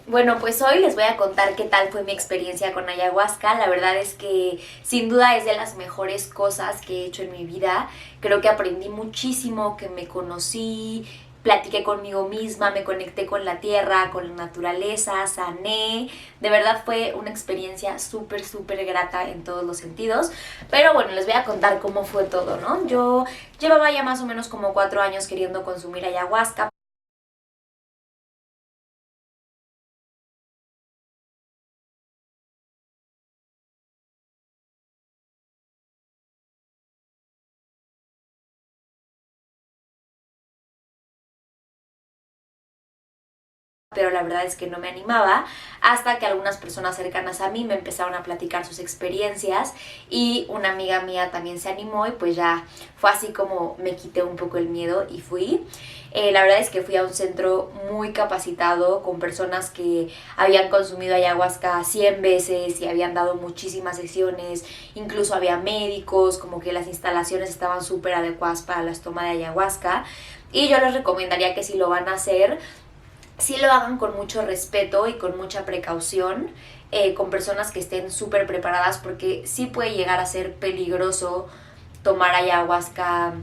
Bueno, pues hoy les voy a contar qué tal fue mi experiencia con ayahuasca. La verdad es que sin duda es de las mejores cosas que he hecho en mi vida. Creo que aprendí muchísimo, que me conocí, platiqué conmigo misma, me conecté con la tierra, con la naturaleza, sané. De verdad fue una experiencia súper, súper grata en todos los sentidos. Pero bueno, les voy a contar cómo fue todo, ¿no? Yo llevaba ya más o menos como 4 años queriendo consumir ayahuasca. Pero la verdad es que no me animaba hasta que algunas personas cercanas a mí me empezaron a platicar sus experiencias y una amiga mía también se animó y pues ya fue así como me quité un poco el miedo y fui. La verdad es que fui a un centro muy capacitado con personas que habían consumido ayahuasca 100 veces y habían dado muchísimas sesiones, incluso había médicos, como que las instalaciones estaban súper adecuadas para las tomas de ayahuasca y yo les recomendaría que si lo van a hacer, sí lo hagan con mucho respeto y con mucha precaución, con personas que estén súper preparadas, porque sí puede llegar a ser peligroso tomar ayahuasca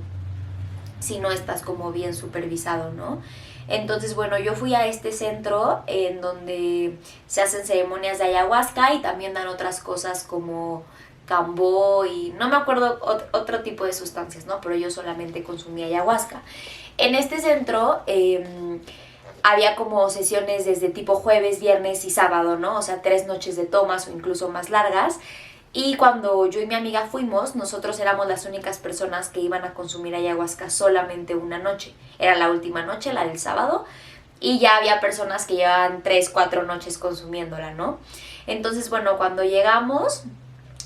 si no estás como bien supervisado, ¿no? Entonces, bueno, yo fui a este centro en donde se hacen ceremonias de ayahuasca y también dan otras cosas como cambó y no me acuerdo otro tipo de sustancias, ¿no? Pero yo solamente consumí ayahuasca. En este centro había como sesiones desde tipo jueves, viernes y sábado, ¿no? O sea, 3 noches de tomas o incluso más largas. Y cuando yo y mi amiga fuimos, nosotros éramos las únicas personas que iban a consumir ayahuasca solamente una noche. Era la última noche, la del sábado, y ya había personas que llevaban 3, 4 noches consumiéndola, ¿no? Entonces, bueno, cuando llegamos,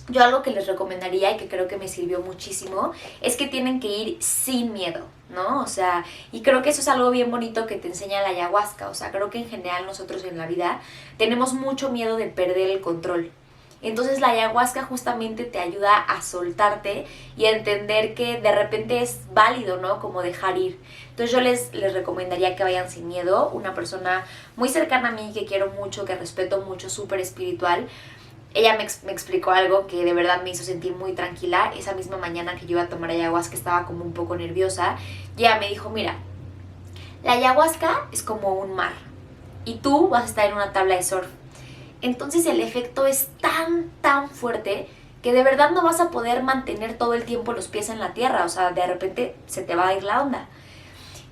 yo algo que les recomendaría y que creo que me sirvió muchísimo es que tienen que ir sin miedo, ¿no? O sea, y creo que eso es algo bien bonito que te enseña la ayahuasca. O sea, creo que en general nosotros en la vida tenemos mucho miedo de perder el control. Entonces la ayahuasca justamente te ayuda a soltarte y a entender que de repente es válido, ¿no? Como dejar ir. Entonces yo les recomendaría que vayan sin miedo. Una persona muy cercana a mí que quiero mucho, que respeto mucho, súper espiritual, ella me explicó algo que de verdad me hizo sentir muy tranquila. Esa misma mañana que yo iba a tomar ayahuasca estaba como un poco nerviosa y ella me dijo, mira, la ayahuasca es como un mar y tú vas a estar en una tabla de surf. Entonces el efecto es tan, tan fuerte que de verdad no vas a poder mantener todo el tiempo los pies en la tierra. O sea, de repente se te va a ir la onda.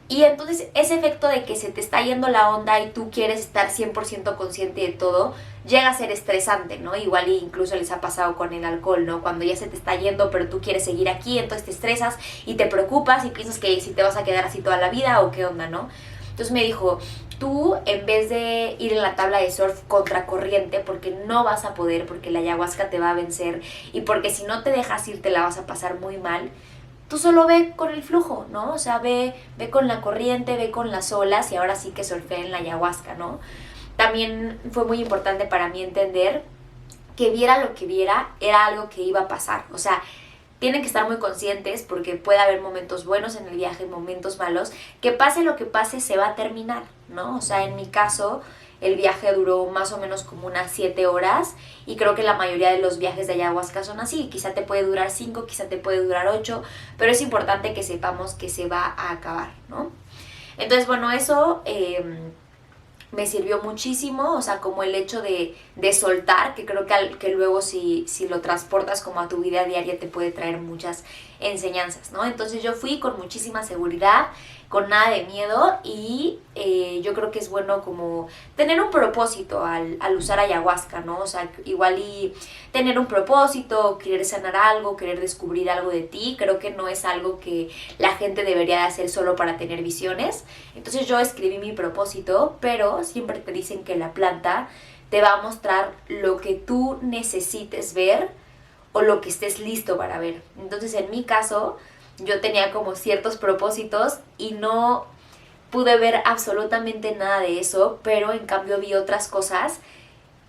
Y entonces ese efecto de que se te está yendo la onda y tú quieres estar 100% consciente de todo, llega a ser estresante, ¿no? Igual incluso les ha pasado con el alcohol, ¿no? Cuando ya se te está yendo pero tú quieres seguir aquí, entonces te estresas y te preocupas y piensas que si te vas a quedar así toda la vida o qué onda, ¿no? Entonces me dijo, tú en vez de ir en la tabla de surf contracorriente, porque no vas a poder, porque la ayahuasca te va a vencer y porque si no te dejas ir te la vas a pasar muy mal, tú solo ve con el flujo, ¿no? O sea, ve con la corriente, ve con las olas y ahora sí que surfea en la ayahuasca, ¿no? También fue muy importante para mí entender que viera lo que viera, era algo que iba a pasar. O sea, tienen que estar muy conscientes porque puede haber momentos buenos en el viaje, momentos malos. Que pase lo que pase, se va a terminar, ¿no? O sea, en mi caso, el viaje duró más o menos como unas 7 horas y creo que la mayoría de los viajes de ayahuasca son así. Quizá te puede durar 5, quizá te puede durar 8, pero es importante que sepamos que se va a acabar, ¿no? Entonces, bueno, eso me sirvió muchísimo, o sea, como el hecho de soltar, que creo que luego si lo transportas como a tu vida diaria te puede traer muchas enseñanzas, ¿no? Entonces yo fui con muchísima seguridad, con nada de miedo y yo creo que es bueno como tener un propósito al usar ayahuasca, ¿no? O sea, igual y tener un propósito, querer sanar algo, querer descubrir algo de ti, creo que no es algo que la gente debería de hacer solo para tener visiones. Entonces yo escribí mi propósito, pero siempre te dicen que la planta te va a mostrar lo que tú necesites ver o lo que estés listo para ver. Entonces en mi caso yo tenía como ciertos propósitos y no pude ver absolutamente nada de eso, pero en cambio vi otras cosas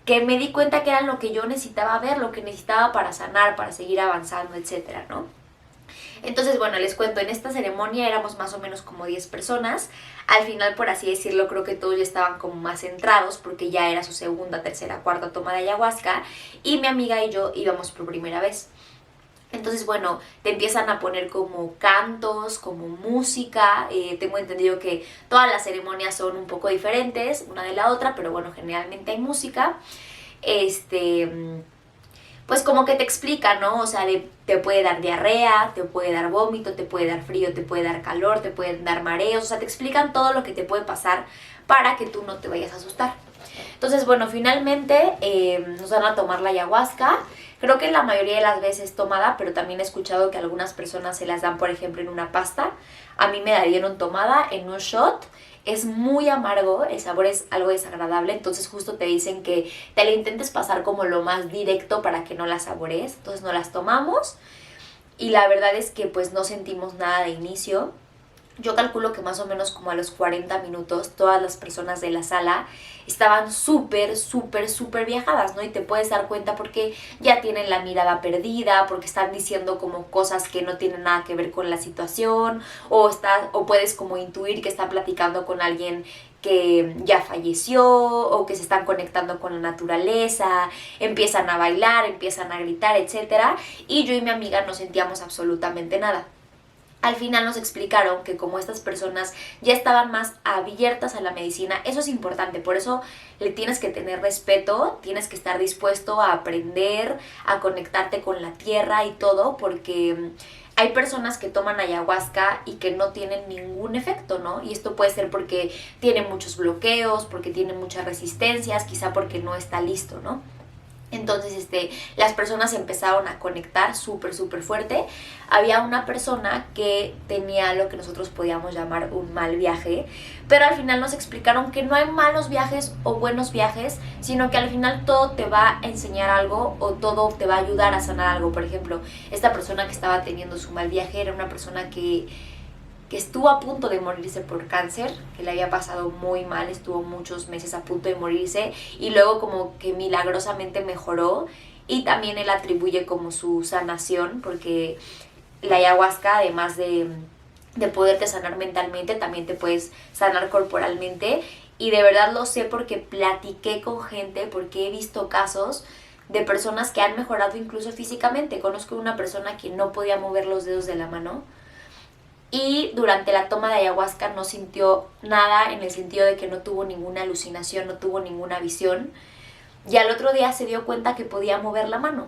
que me di cuenta que eran lo que yo necesitaba ver, lo que necesitaba para sanar, para seguir avanzando, etcétera, ¿no? Entonces, bueno, les cuento, en esta ceremonia éramos más o menos como 10 personas. Al final, por así decirlo, creo que todos ya estaban como más centrados porque ya era su segunda, tercera, cuarta toma de ayahuasca y mi amiga y yo íbamos por primera vez. Entonces, bueno, te empiezan a poner como cantos, como música. Tengo entendido que todas las ceremonias son un poco diferentes una de la otra, pero bueno, generalmente hay música. Pues como que te explica, ¿no? O sea, te puede dar diarrea, te puede dar vómito, te puede dar frío, te puede dar calor, te pueden dar mareos, o sea, te explican todo lo que te puede pasar para que tú no te vayas a asustar. Entonces, bueno, finalmente nos van a tomar la ayahuasca. Creo que la mayoría de las veces tomada, pero también he escuchado que algunas personas se las dan, por ejemplo, en una pasta. A mí me la dieron tomada en un shot. Es muy amargo, el sabor es algo desagradable, entonces justo te dicen que te la intentes pasar como lo más directo para que no la saborees. Entonces no las tomamos y la verdad es que pues no sentimos nada de inicio. Yo calculo que más o menos como a los 40 minutos todas las personas de la sala estaban súper viajadas, ¿no? Y te puedes dar cuenta porque ya tienen la mirada perdida, porque están diciendo como cosas que no tienen nada que ver con la situación, o puedes como intuir que están platicando con alguien que ya falleció o que se están conectando con la naturaleza, empiezan a bailar, empiezan a gritar, etcétera. Y yo y mi amiga no sentíamos absolutamente nada. Al final nos explicaron que como estas personas ya estaban más abiertas a la medicina, eso es importante, por eso le tienes que tener respeto, tienes que estar dispuesto a aprender, a conectarte con la tierra y todo, porque hay personas que toman ayahuasca y que no tienen ningún efecto, ¿no? Y esto puede ser porque tienen muchos bloqueos, porque tienen muchas resistencias, quizá porque no está listo, ¿no? Entonces, las personas empezaron a conectar súper fuerte. Había una persona que tenía lo que nosotros podíamos llamar un mal viaje, pero al final nos explicaron que no hay malos viajes o buenos viajes, sino que al final todo te va a enseñar algo o todo te va a ayudar a sanar algo. Por ejemplo, esta persona que estaba teniendo su mal viaje era una persona que estuvo a punto de morirse por cáncer, que le había pasado muy mal, estuvo muchos meses a punto de morirse y luego como que milagrosamente mejoró, y también él atribuye como su sanación, porque la ayahuasca además de poderte sanar mentalmente, también te puedes sanar corporalmente, y de verdad lo sé porque platiqué con gente, porque he visto casos de personas que han mejorado incluso físicamente. Conozco una persona que no podía mover los dedos de la mano y durante la toma de ayahuasca no sintió nada, en el sentido de que no tuvo ninguna alucinación, no tuvo ninguna visión, y al otro día se dio cuenta que podía mover la mano.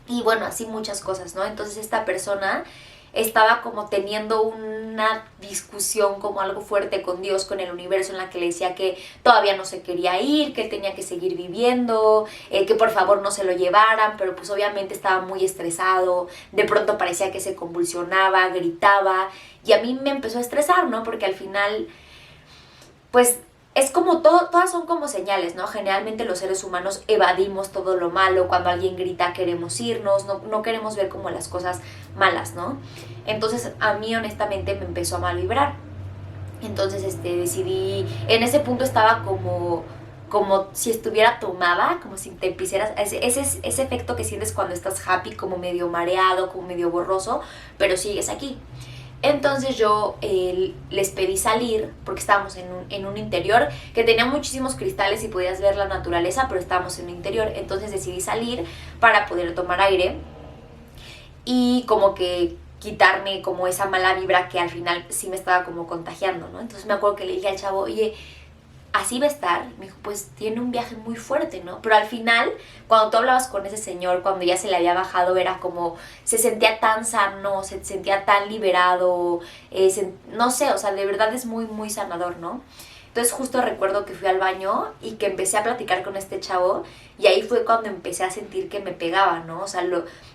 Y bueno, así muchas cosas, ¿no? Entonces esta persona estaba como teniendo una discusión como algo fuerte con Dios, con el universo, en la que le decía que todavía no se quería ir, que él tenía que seguir viviendo, que por favor no se lo llevaran, pero pues obviamente estaba muy estresado, de pronto parecía que se convulsionaba, gritaba, y a mí me empezó a estresar, ¿no? Porque al final, pues es como todas son como señales, ¿no? Generalmente los seres humanos evadimos todo lo malo. Cuando alguien grita queremos irnos, no queremos ver como las cosas malas, ¿no? Entonces a mí honestamente me empezó a mal vibrar. Entonces decidí, en ese punto estaba como si estuviera tomada, como si te pusieras, ese efecto que sientes cuando estás happy, como medio mareado, como medio borroso, pero sigues aquí. Entonces yo les pedí salir, porque estábamos en un interior que tenía muchísimos cristales y podías ver la naturaleza, pero estábamos en un interior. Entonces decidí salir para poder tomar aire y como que quitarme como esa mala vibra que al final sí me estaba como contagiando, ¿no? Entonces me acuerdo que le dije al chavo, oye, así va a estar. Me dijo, pues tiene un viaje muy fuerte, ¿no? Pero al final, cuando tú hablabas con ese señor, cuando ya se le había bajado, era como, se sentía tan sano, se sentía tan liberado, no sé, o sea, de verdad es muy sanador, ¿no? Entonces justo recuerdo que fui al baño y que empecé a platicar con este chavo, y ahí fue cuando empecé a sentir que me pegaba, ¿no? O sea,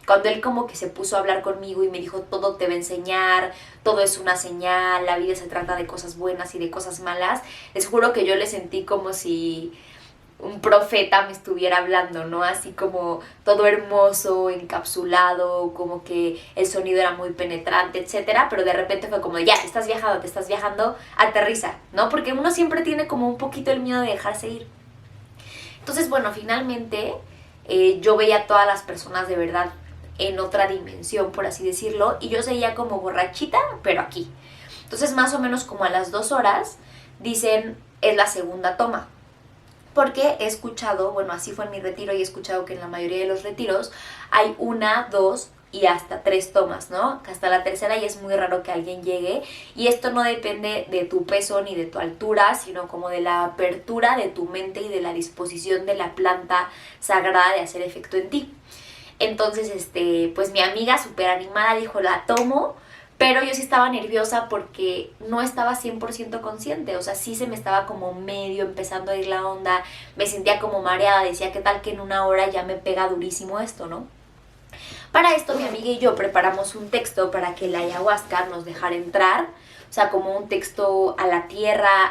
cuando él como que se puso a hablar conmigo y me dijo, todo te va a enseñar, todo es una señal, la vida se trata de cosas buenas y de cosas malas. Les juro que yo le sentí como si un profeta me estuviera hablando, ¿no? Así como todo hermoso, encapsulado, como que el sonido era muy penetrante, etcétera, pero de repente fue como, ya, te estás viajando, aterriza, ¿no? Porque uno siempre tiene como un poquito el miedo de dejarse ir. Entonces, bueno, finalmente yo veía a todas las personas de verdad en otra dimensión, por así decirlo, y yo seguía como borrachita, pero aquí. Entonces más o menos como a las 2 horas dicen es la segunda toma. Porque he escuchado, bueno, así fue en mi retiro y he escuchado que en la mayoría de los retiros hay 1, 2 y hasta 3 tomas, ¿no? Que hasta la tercera ya es muy raro que alguien llegue. Y esto no depende de tu peso ni de tu altura, sino como de la apertura de tu mente y de la disposición de la planta sagrada de hacer efecto en ti. Entonces, pues mi amiga súper animada dijo, la tomo, pero yo sí estaba nerviosa porque no estaba 100% consciente, o sea, sí se me estaba como medio empezando a ir la onda, me sentía como mareada, decía, ¿qué tal que en 1 hora ya me pega durísimo esto, no? Para esto mi amiga y yo preparamos un texto para que la ayahuasca nos dejara entrar, o sea, como un texto a la tierra,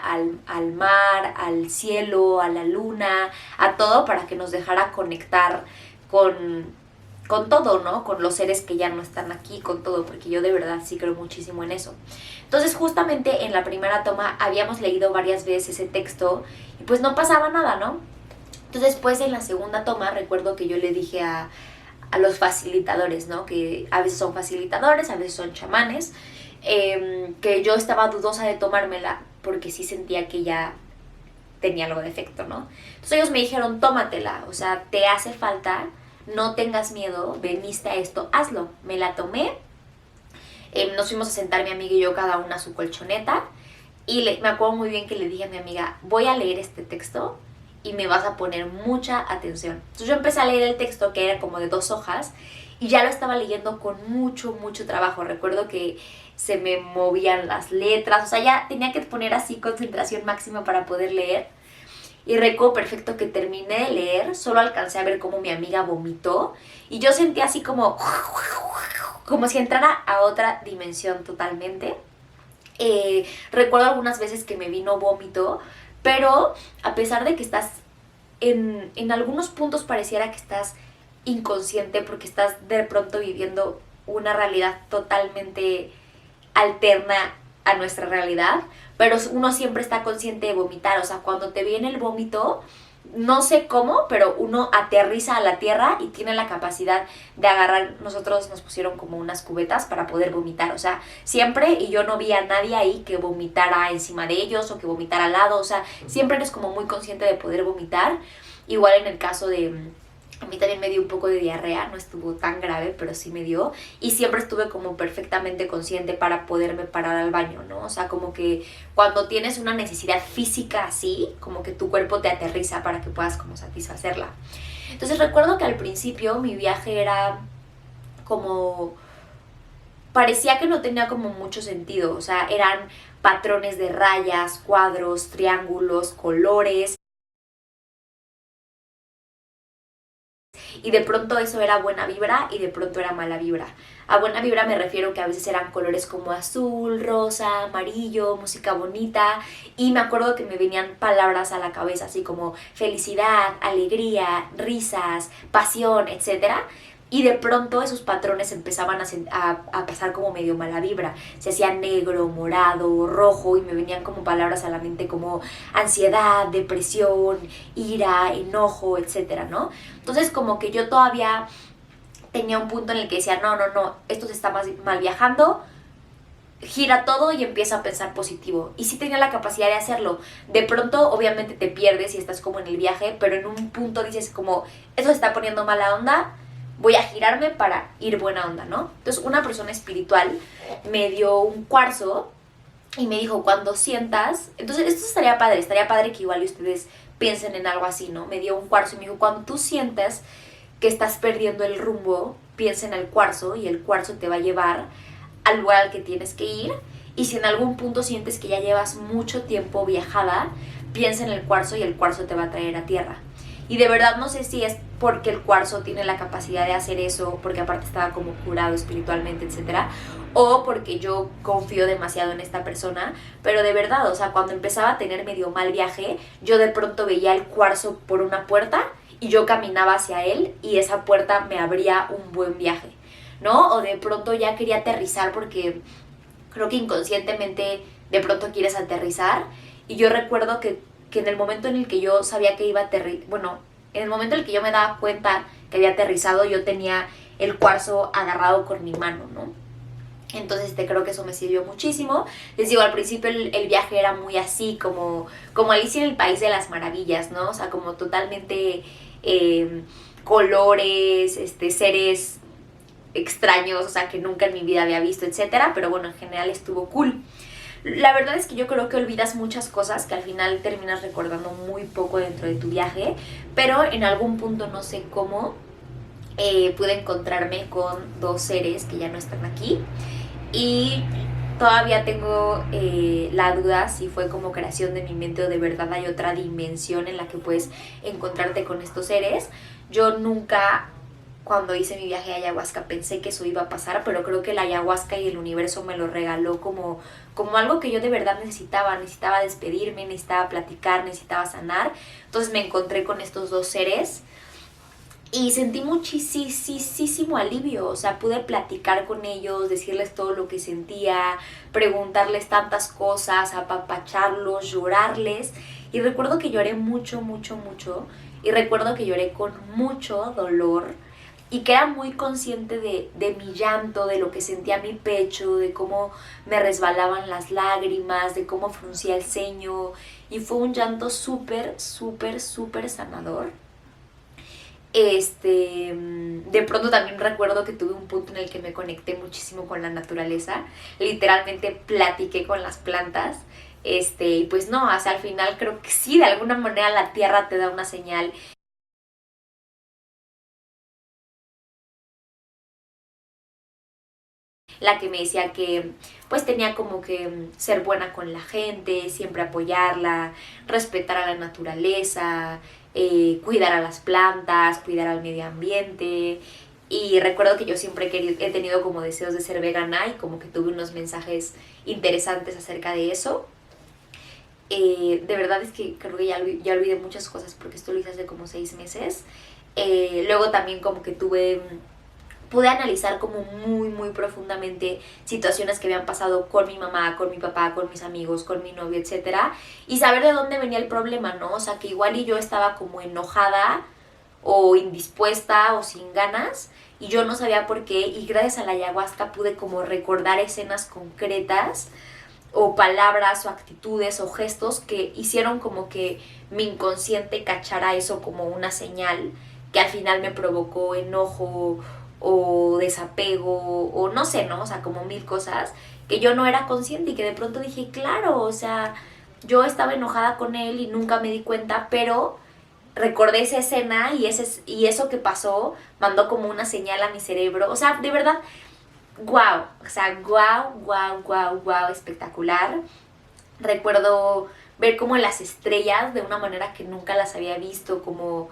al mar, al cielo, a la luna, a todo, para que nos dejara conectar con todo, ¿no? Con los seres que ya no están aquí, con todo, porque yo de verdad sí creo muchísimo en eso. Entonces justamente en la primera toma habíamos leído varias veces ese texto y pues no pasaba nada, ¿no? Entonces después en la segunda toma recuerdo que yo le dije a los facilitadores, ¿no? Que a veces son facilitadores, a veces son chamanes, que yo estaba dudosa de tomármela porque sí sentía que ya tenía algo de efecto, ¿no? Entonces ellos me dijeron, tómatela, o sea, te hace falta, no tengas miedo, veniste a esto, hazlo. Me la tomé, nos fuimos a sentar mi amiga y yo cada una a su colchoneta y me acuerdo muy bien que le dije a mi amiga, voy a leer este texto y me vas a poner mucha atención. Entonces yo empecé a leer el texto, que era como de 2 hojas, y ya lo estaba leyendo con mucho trabajo. Recuerdo que se me movían las letras, o sea, ya tenía que poner así concentración máxima para poder leer. Y recuerdo perfecto que terminé de leer, solo alcancé a ver cómo mi amiga vomitó y yo sentí así como si entrara a otra dimensión totalmente. Recuerdo algunas veces que me vino vómito, pero a pesar de que estás en algunos puntos pareciera que estás inconsciente porque estás de pronto viviendo una realidad totalmente alterna a nuestra realidad, pero uno siempre está consciente de vomitar, o sea, cuando te viene el vómito, no sé cómo, pero uno aterriza a la tierra y tiene la capacidad de agarrar, nosotros nos pusieron como unas cubetas para poder vomitar, o sea, siempre, y yo no vi a nadie ahí que vomitara encima de ellos o que vomitara al lado, o sea, siempre eres como muy consciente de poder vomitar, igual en el caso de... A mí también me dio un poco de diarrea, no estuvo tan grave, pero sí me dio. Y siempre estuve como perfectamente consciente para poderme parar al baño, ¿no? O sea, como que cuando tienes una necesidad física así, como que tu cuerpo te aterriza para que puedas como satisfacerla. Entonces recuerdo que al principio mi viaje era como... parecía que no tenía como mucho sentido, o sea, eran patrones de rayas, cuadros, triángulos, colores. Y de pronto eso era buena vibra y de pronto era mala vibra. A buena vibra me refiero que a veces eran colores como azul, rosa, amarillo, música bonita, y me acuerdo que me venían palabras a la cabeza así como felicidad, alegría, risas, pasión, etcétera. Y de pronto esos patrones empezaban a pasar como medio mala vibra. Se hacía negro, morado, rojo y me venían como palabras a la mente como ansiedad, depresión, ira, enojo, etcétera, ¿no? Entonces como que yo todavía tenía un punto en el que decía, no, esto se está mal viajando, gira todo y empieza a pensar positivo. Y sí tenía la capacidad de hacerlo. De pronto obviamente te pierdes y estás como en el viaje, pero en un punto dices como, esto se está poniendo mala onda, voy a girarme para ir buena onda, ¿no? Entonces una persona espiritual me dio un cuarzo y me dijo, cuando sientas, entonces esto estaría padre que igual ustedes piensen en algo así, ¿no? Me dio un cuarzo y me dijo, cuando tú sientas que estás perdiendo el rumbo, piensa en el cuarzo y el cuarzo te va a llevar al lugar al que tienes que ir. Y si en algún punto sientes que ya llevas mucho tiempo viajada, piensa en el cuarzo y el cuarzo te va a traer a tierra. Y de verdad no sé si es porque el cuarzo tiene la capacidad de hacer eso, porque aparte estaba como curado espiritualmente, etcétera, o porque yo confío demasiado en esta persona, pero de verdad, o sea, cuando empezaba a tener medio mal viaje, yo de pronto veía el cuarzo por una puerta y yo caminaba hacia él y esa puerta me abría un buen viaje, ¿no? O de pronto ya quería aterrizar porque creo que inconscientemente de pronto quieres aterrizar y yo recuerdo que en el momento en el que yo sabía que iba a en el momento en el que yo me daba cuenta que había aterrizado, yo tenía el cuarzo agarrado con mi mano, ¿no? Entonces creo que eso me sirvió muchísimo. Les digo, al principio el viaje era muy así, como Alicia en el País de las Maravillas, ¿no? O sea, como totalmente colores, seres extraños, o sea, que nunca en mi vida había visto, etcétera. Pero bueno, en general estuvo cool. La verdad es que yo creo que olvidas muchas cosas que al final terminas recordando muy poco dentro de tu viaje, pero en algún punto, no sé cómo, pude encontrarme con dos seres que ya no están aquí y todavía tengo la duda si fue como creación de mi mente o de verdad hay otra dimensión en la que puedes encontrarte con estos seres. Yo nunca, cuando hice mi viaje a ayahuasca, pensé que eso iba a pasar, pero creo que la ayahuasca y el universo me lo regaló como algo que yo de verdad necesitaba despedirme, necesitaba platicar, necesitaba sanar. Entonces me encontré con estos dos seres y sentí muchísimo alivio, o sea, pude platicar con ellos, decirles todo lo que sentía, preguntarles tantas cosas, apapacharlos, llorarles. Y recuerdo que lloré mucho, y recuerdo que lloré con mucho dolor y que era muy consciente de mi llanto, de lo que sentía mi pecho, de cómo me resbalaban las lágrimas, de cómo fruncía el ceño. Y fue un llanto súper sanador. De pronto también recuerdo que tuve un punto en el que me conecté muchísimo con la naturaleza, literalmente platiqué con las plantas, y pues no, o sea, al final creo que sí, de alguna manera la tierra te da una señal. La que me decía que pues tenía como que ser buena con la gente, siempre apoyarla, respetar a la naturaleza, cuidar a las plantas, cuidar al medio ambiente. Y recuerdo que yo siempre he tenido como deseos de ser vegana y como que tuve unos mensajes interesantes acerca de eso. De verdad es que creo que ya olvidé muchas cosas porque esto lo hice hace como 6 meses. Luego también como que pude analizar como muy profundamente situaciones que habían pasado con mi mamá, con mi papá, con mis amigos, con mi novio, etcétera, y saber de dónde venía el problema, ¿no? O sea, que igual y yo estaba como enojada o indispuesta o sin ganas y yo no sabía por qué, y gracias a la ayahuasca pude como recordar escenas concretas o palabras o actitudes o gestos que hicieron como que mi inconsciente cachara eso como una señal que al final me provocó enojo o desapego o no sé, ¿no? O sea, como mil cosas que yo no era consciente y que de pronto dije, claro, o sea, yo estaba enojada con él y nunca me di cuenta, pero recordé esa escena y eso que pasó mandó como una señal a mi cerebro. O sea, de verdad, wow, o sea, wow, espectacular. Recuerdo ver como las estrellas de una manera que nunca las había visto, como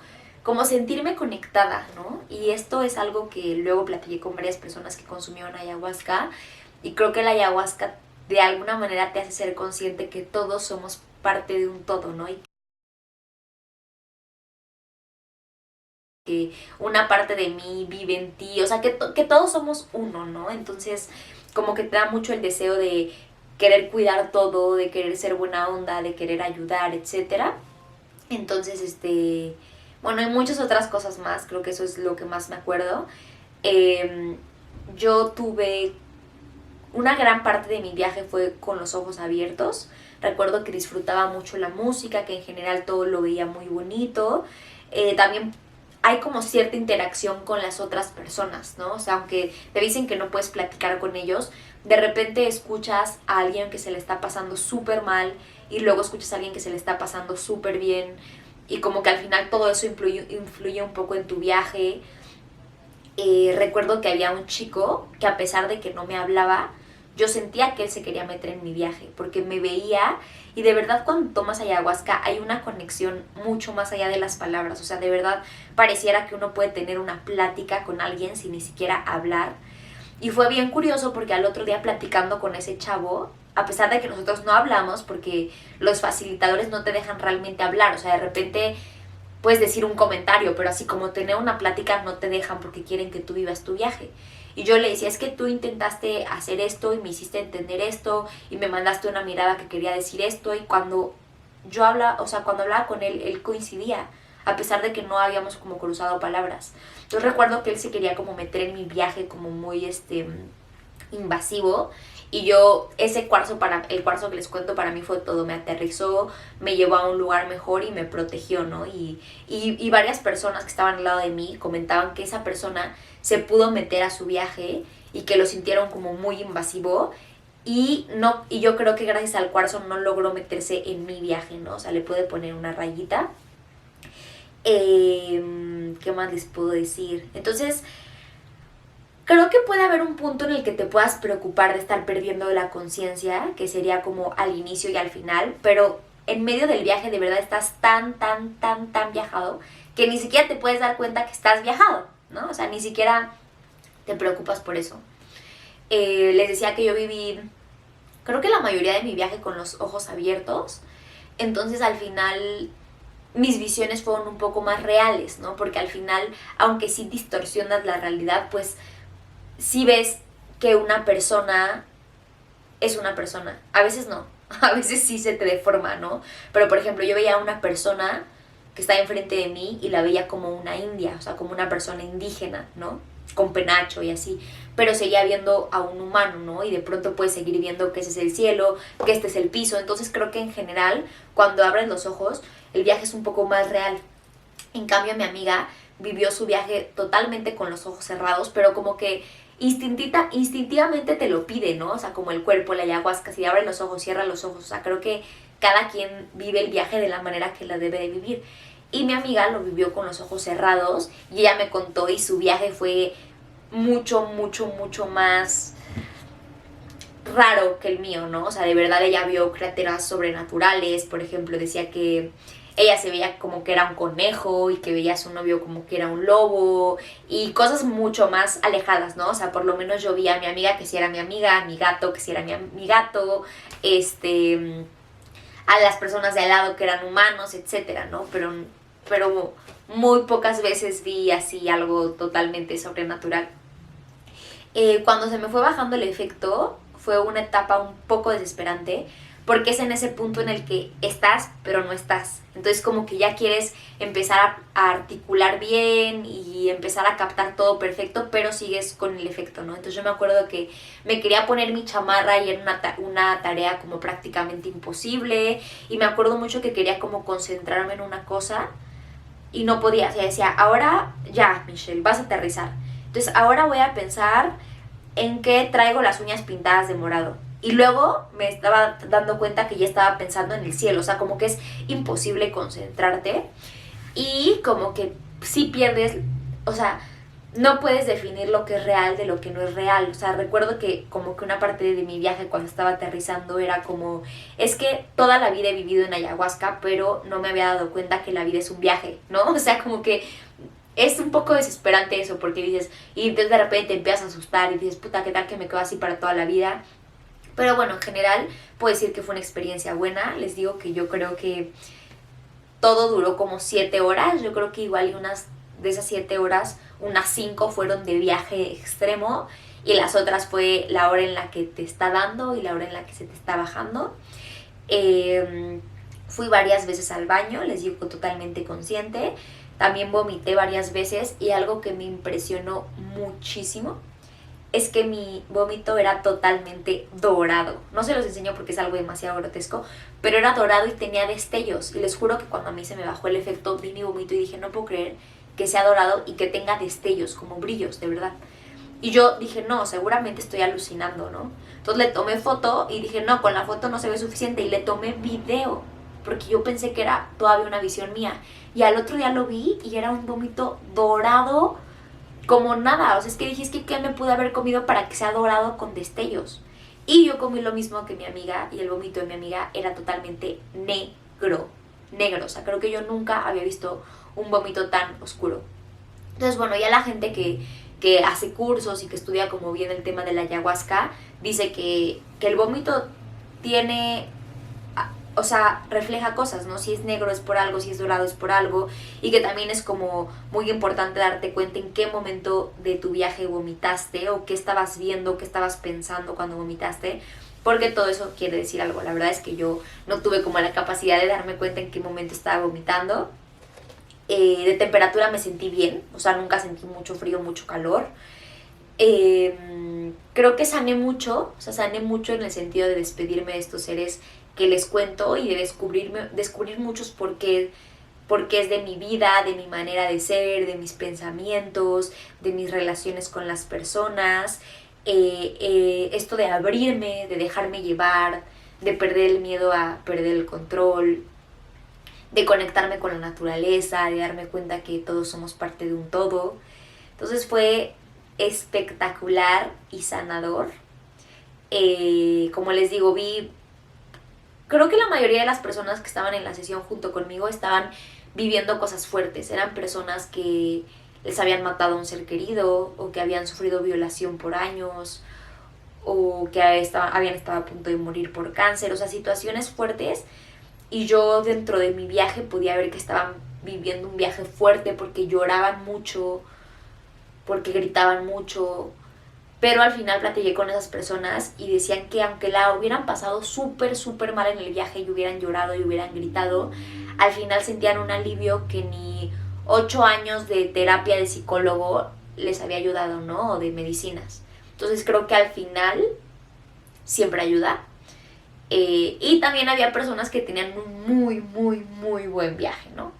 sentirme conectada, ¿no? Y esto es algo que luego platiqué con varias personas que consumieron ayahuasca y creo que la ayahuasca de alguna manera te hace ser consciente que todos somos parte de un todo, ¿no? Y que una parte de mí vive en ti, o sea, que todos somos uno, ¿no? Entonces, como que te da mucho el deseo de querer cuidar todo, de querer ser buena onda, de querer ayudar, etcétera. Entonces, bueno, hay muchas otras cosas más, creo que eso es lo que más me acuerdo. Eh, yo tuve una gran parte de mi viaje fue con los ojos abiertos. Recuerdo que disfrutaba mucho la música, que en general todo lo veía muy bonito. También hay como cierta interacción con las otras personas, ¿no? O sea, aunque te dicen que no puedes platicar con ellos, de repente escuchas a alguien que se le está pasando súper mal y luego escuchas a alguien que se le está pasando súper bien y como que al final todo eso influye un poco en tu viaje. Recuerdo que había un chico que a pesar de que no me hablaba, yo sentía que él se quería meter en mi viaje porque me veía y de verdad cuando tomas ayahuasca hay una conexión mucho más allá de las palabras, o sea, de verdad pareciera que uno puede tener una plática con alguien sin ni siquiera hablar. Y fue bien curioso porque al otro día platicando con ese chavo, a pesar de que nosotros no hablamos porque los facilitadores no te dejan realmente hablar, o sea, de repente puedes decir un comentario, pero así como tener una plática no te dejan porque quieren que tú vivas tu viaje. Y yo le decía, es que tú intentaste hacer esto y me hiciste entender esto y me mandaste una mirada que quería decir esto y cuando yo hablaba, o sea, cuando hablaba con él, él coincidía. a pesar de que no habíamos como cruzado palabras. Yo recuerdo que él se quería como meter en mi viaje como muy invasivo, y yo, el cuarzo que les cuento para mí fue todo, me aterrizó, me llevó a un lugar mejor y me protegió, ¿no? Y varias personas que estaban al lado de mí comentaban que esa persona se pudo meter a su viaje y que lo sintieron como muy invasivo, y yo creo que gracias al cuarzo no logró meterse en mi viaje, ¿no? O sea, le pude poner una rayita. ¿Qué más les puedo decir? Entonces, creo que puede haber un punto en el que te puedas preocupar de estar perdiendo la conciencia, que sería como al inicio y al final, pero en medio del viaje de verdad estás tan viajado que ni siquiera te puedes dar cuenta que estás viajado, ¿no? O sea, ni siquiera te preocupas por eso. Les decía que yo viví, creo que la mayoría de mi viaje con los ojos abiertos, entonces al final mis visiones fueron un poco más reales, ¿no? Porque al final, aunque sí distorsionas la realidad, pues sí ves que una persona es una persona. A veces no, a veces sí se te deforma, ¿no? Pero por ejemplo, yo veía a una persona que estaba enfrente de mí y la veía como una india, o sea, como una persona indígena, ¿no? Con penacho y así, pero seguía viendo a un humano, ¿no? Y de pronto puedes seguir viendo que ese es el cielo, que este es el piso. Entonces creo que en general, cuando abres los ojos, el viaje es un poco más real. En cambio, mi amiga vivió su viaje totalmente con los ojos cerrados, pero como que instintivamente te lo pide, ¿no? O sea, como el cuerpo, la ayahuasca, si abre los ojos, cierra los ojos. O sea, creo que cada quien vive el viaje de la manera que la debe de vivir. Y mi amiga lo vivió con los ojos cerrados y ella me contó, y su viaje fue mucho más raro que el mío, ¿no? O sea, de verdad ella vio criaturas sobrenaturales. Por ejemplo, decía que ella se veía como que era un conejo y que veía a su novio como que era un lobo y cosas mucho más alejadas, ¿no? O sea, por lo menos yo vi a mi amiga que sí era mi amiga, a mi gato que sí era mi gato, a las personas de al lado que eran humanos, etcétera, ¿no? Pero muy pocas veces vi así algo totalmente sobrenatural. Cuando se me fue bajando el efecto, fue una etapa un poco desesperante, porque es en ese punto en el que estás, pero no estás. Entonces como que ya quieres empezar a articular bien y empezar a captar todo perfecto, pero sigues con el efecto, ¿no? Entonces yo me acuerdo que me quería poner mi chamarra y era una tarea como prácticamente imposible, y me acuerdo mucho que quería como concentrarme en una cosa y no podía. O sea, decía, ahora ya, Michelle, vas a aterrizar. Entonces ahora voy a pensar en que traigo las uñas pintadas de morado. Y luego me estaba dando cuenta que ya estaba pensando en el cielo. O sea, como que es imposible concentrarte. Y como que sí pierdes, o sea, no puedes definir lo que es real de lo que no es real. O sea, recuerdo que como que una parte de mi viaje cuando estaba aterrizando era como, es que toda la vida he vivido en ayahuasca, pero no me había dado cuenta que la vida es un viaje, ¿no? O sea, como que es un poco desesperante eso, porque dices, y entonces de repente te empiezas a asustar y dices, puta, ¿qué tal que me quedo así para toda la vida? Pero bueno, en general puedo decir que fue una experiencia buena. Les digo que yo creo que todo duró como 7 horas. Yo creo que igual y unas de esas 7 horas, unas 5 fueron de viaje extremo, y las otras fue la hora en la que te está dando y la hora en la que se te está bajando. Fui varias veces al baño, les digo, totalmente consciente. También vomité varias veces, y algo que me impresionó muchísimo es que mi vómito era totalmente dorado. No se los enseño porque es algo demasiado grotesco, pero era dorado y tenía destellos. Y les juro que cuando a mí se me bajó el efecto, vi mi vómito y dije, no puedo creer que sea dorado y que tenga destellos, como brillos, de verdad. Y yo dije, no, seguramente estoy alucinando, ¿no? Entonces le tomé foto y dije, no, con la foto no se ve suficiente, y le tomé video, porque yo pensé que era todavía una visión mía. Y al otro día lo vi y era un vómito dorado como nada. O sea, es que dije, es que ¿qué me pude haber comido para que sea dorado con destellos? Y yo comí lo mismo que mi amiga, y el vómito de mi amiga era totalmente negro. O sea, creo que yo nunca había visto un vómito tan oscuro. Entonces, bueno, ya la gente que hace cursos y que estudia como bien el tema de la ayahuasca, dice que el vómito tiene, o sea, refleja cosas, ¿no? Si es negro es por algo, si es dorado es por algo, y que también es como muy importante darte cuenta en qué momento de tu viaje vomitaste, o qué estabas viendo, qué estabas pensando cuando vomitaste, porque todo eso quiere decir algo. La verdad es que yo no tuve como la capacidad de darme cuenta en qué momento estaba vomitando. De temperatura me sentí bien, o sea, nunca sentí mucho frío, mucho calor. Creo que sané mucho, o sea, sané mucho en el sentido de despedirme de estos seres que les cuento y de descubrir muchos porqués de mi vida, de mi manera de ser, de mis pensamientos, de mis relaciones con las personas. Esto de abrirme, de dejarme llevar, de perder el miedo a perder el control, de conectarme con la naturaleza, de darme cuenta que todos somos parte de un todo. Entonces fue espectacular y sanador. Como les digo, creo que la mayoría de las personas que estaban en la sesión junto conmigo estaban viviendo cosas fuertes. Eran personas que les habían matado a un ser querido, o que habían sufrido violación por años, o que habían estado a punto de morir por cáncer, o sea, situaciones fuertes. Y yo dentro de mi viaje podía ver que estaban viviendo un viaje fuerte porque lloraban mucho, porque gritaban mucho, pero al final platiqué con esas personas y decían que aunque la hubieran pasado súper, súper mal en el viaje y hubieran llorado y hubieran gritado, al final sentían un alivio que ni 8 años de terapia de psicólogo les había ayudado, ¿no? O de medicinas. Entonces creo que al final siempre ayuda. Y también había personas que tenían un muy, muy, muy buen viaje, ¿no?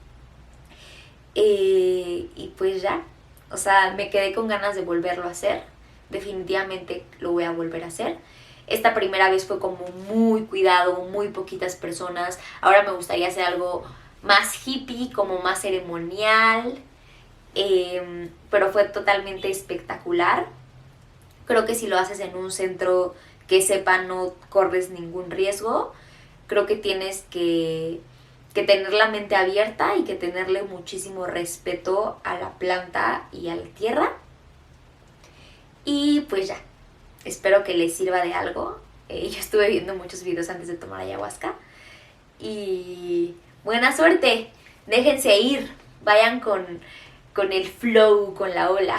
Y pues ya, o sea, me quedé con ganas de volverlo a hacer. Definitivamente lo voy a volver a hacer. Esta primera vez fue como muy cuidado, muy poquitas personas. Ahora me gustaría hacer algo más hippie, como más ceremonial. Pero fue totalmente espectacular. Creo que si lo haces en un centro que sepa no corres ningún riesgo. Creo que tienes que tener la mente abierta y que tenerle muchísimo respeto a la planta y a la tierra. Y pues ya, espero que les sirva de algo. Yo estuve viendo muchos videos antes de tomar ayahuasca. Y buena suerte, déjense ir, vayan con el flow, con la ola.